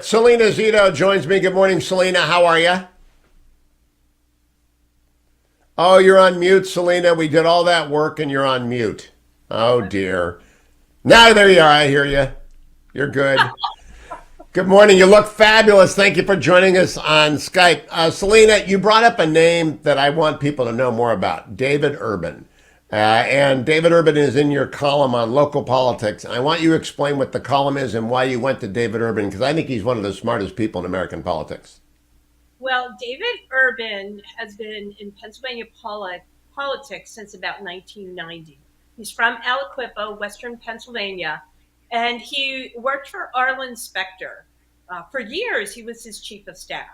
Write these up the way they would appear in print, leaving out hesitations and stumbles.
Salena Zito joins me. Good morning, Salena. How are you? Oh, you're on mute, Salena. We did all that work and you're on mute. Oh, dear. Now, there you are. I hear you. You're good. Good morning. You look fabulous. Thank you for joining us on Skype. Salena, you brought up a name that I want people to know more about, David Urban. And David Urban is in your column on local politics. I want you to explain what the column is and why you went to David Urban, because I think he's one of the smartest people in American politics. Well, David Urban has been in Pennsylvania politics since about 1990. He's from Aliquippa, Western Pennsylvania, and he worked for Arlen Specter. For years, he was his chief of staff.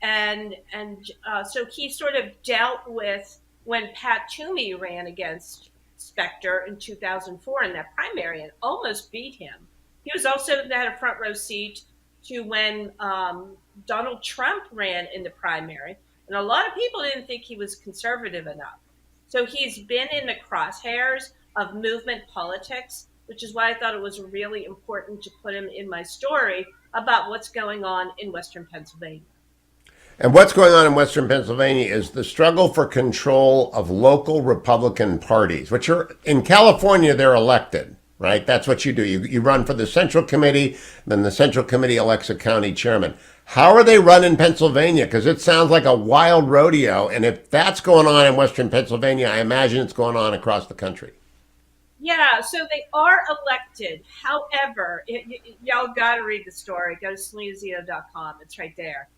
So he sort of dealt with when Pat Toomey ran against Specter in 2004 in that primary and almost beat him. He was also had a front row seat to when Donald Trump ran in the primary, and a lot of people didn't think he was conservative enough. So he's been in the crosshairs of movement politics, which is why I thought it was really important to put him in my story about what's going on in Western Pennsylvania. And what's going on in Western Pennsylvania is the struggle for control of local Republican parties, which are in California, they're elected, right? That's what you do. You run for the Central Committee, then the Central Committee elects a county chairman. How are they run in Pennsylvania? Because it sounds like a wild rodeo. And if that's going on in Western Pennsylvania, I imagine it's going on across the country. Yeah, so they are elected. However, y'all got to read the story. Go to selenazito.com. It's right there.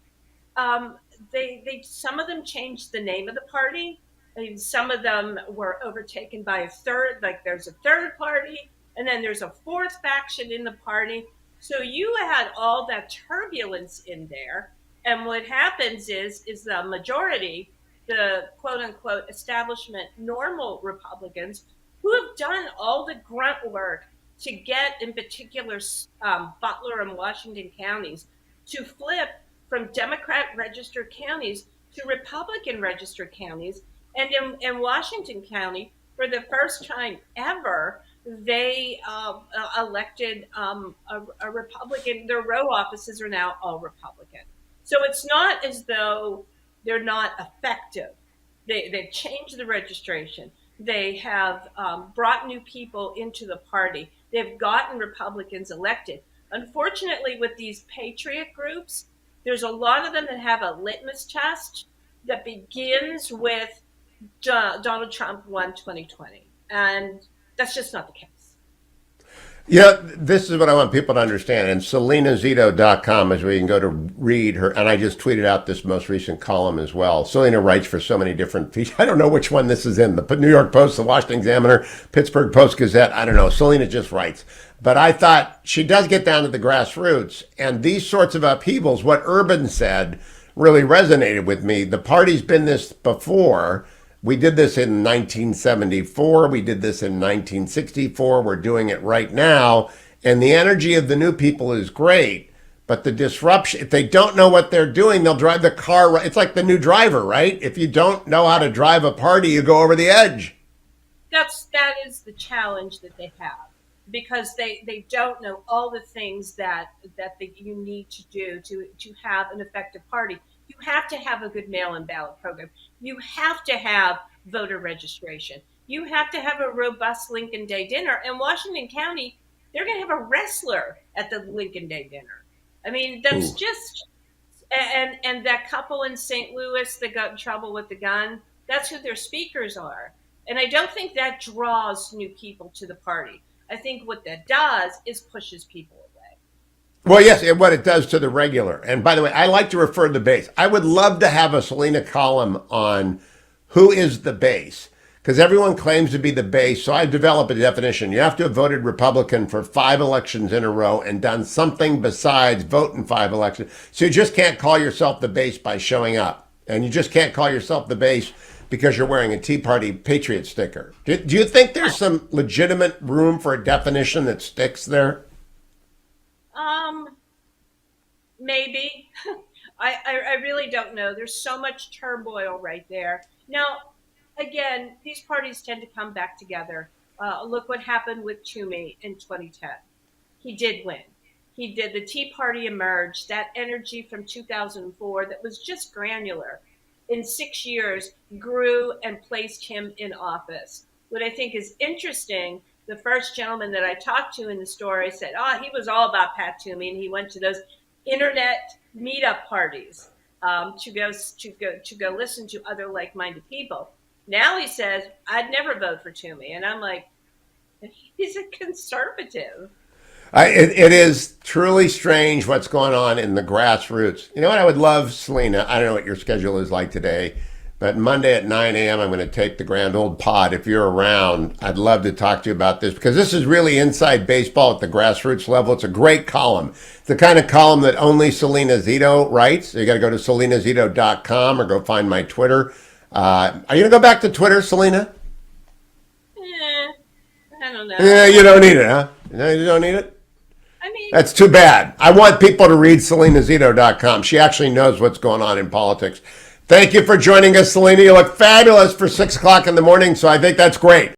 They some of them changed the name of the party. I mean, some of them were overtaken by a third, like there's a third party, and then there's a fourth faction in the party. So you had all that turbulence in there, and what happens is the majority, the quote unquote establishment, normal Republicans who have done all the grunt work to get, in particular, Butler and Washington counties to flip from Democrat registered counties to Republican registered counties. And in Washington County, for the first time ever, they elected a Republican. Their row offices are now all Republican. So it's not as though they're not effective. They've changed the registration. They have brought new people into the party. They've gotten Republicans elected. Unfortunately, with these patriot groups, there's a lot of them that have a litmus test that begins with Donald Trump won 2020. And that's just not the case. Yeah, this is what I want people to understand. And selenazito.com is where you can go to read her. And I just tweeted out this most recent column as well. Selena writes for so many different features. I don't know which one this is in. The New York Post, the Washington Examiner, Pittsburgh Post Gazette. I don't know. Selena just writes. But I thought she does get down to the grassroots. And these sorts of upheavals, what Urban said, really resonated with me. The party's been this before. We did this in 1974. We did this in 1964. We're doing it right now. And the energy of the new people is great. But the disruption, if they don't know what they're doing, they'll drive the car. It's like the new driver, right? If you don't know how to drive a party, you go over the edge. That is the challenge that they have because they don't know all the things you need to do to have an effective party. You have to have a good mail-in ballot program. You have to have voter registration. You have to have a robust Lincoln Day dinner. In Washington County, they're going to have a wrestler at the Lincoln Day dinner. I mean, that's Ooh. just and that couple in St. Louis that got in trouble with the gun. That's who their speakers are. And I don't think that draws new people to the party. I think what that does is pushes people away. Well, yes, and what it does to the regular. And by the way, I like to refer to the base. I would love to have a Selena column on who is the base, because everyone claims to be the base. So I've developed a definition. You have to have voted Republican for 5 elections in a row and done something besides vote in 5 elections. So you just can't call yourself the base by showing up. And you just can't call yourself the base because you're wearing a Tea Party Patriot sticker. Do you think there's some legitimate room for a definition that sticks there? Um, Maybe. I really don't know. There's so much turmoil right there. Now, again, these parties tend to come back together. Look what happened with Toomey in 2010. He did win. he did. The Tea Party emerged, that energy from 2004 that was just granular. In 6 years, grew and placed him in office. What I think is interesting, the first gentleman that I talked to in the story said, oh, he was all about Pat Toomey, and he went to those internet meetup parties to go listen to other like-minded people. Now he says, I'd never vote for Toomey. And I'm like, he's a conservative. It is truly strange what's going on in the grassroots. You know what I would love, Salena? I don't know what your schedule is like today, but Monday at 9 a.m., I'm going to take the Grand Old Pod. If you're around, I'd love to talk to you about this because this is really inside baseball at the grassroots level. It's a great column. It's the kind of column that only Salena Zito writes. So you got to go to salenazito.com or go find my Twitter. Are you going to go back to Twitter, Salena? I don't know. Yeah, you don't need it, huh? No, you don't need it? I mean, That's too bad. I want people to read salenazito.com. She actually knows what's going on in politics. Thank you for joining us, Salena. You look fabulous for 6 o'clock in the morning, so I think that's great.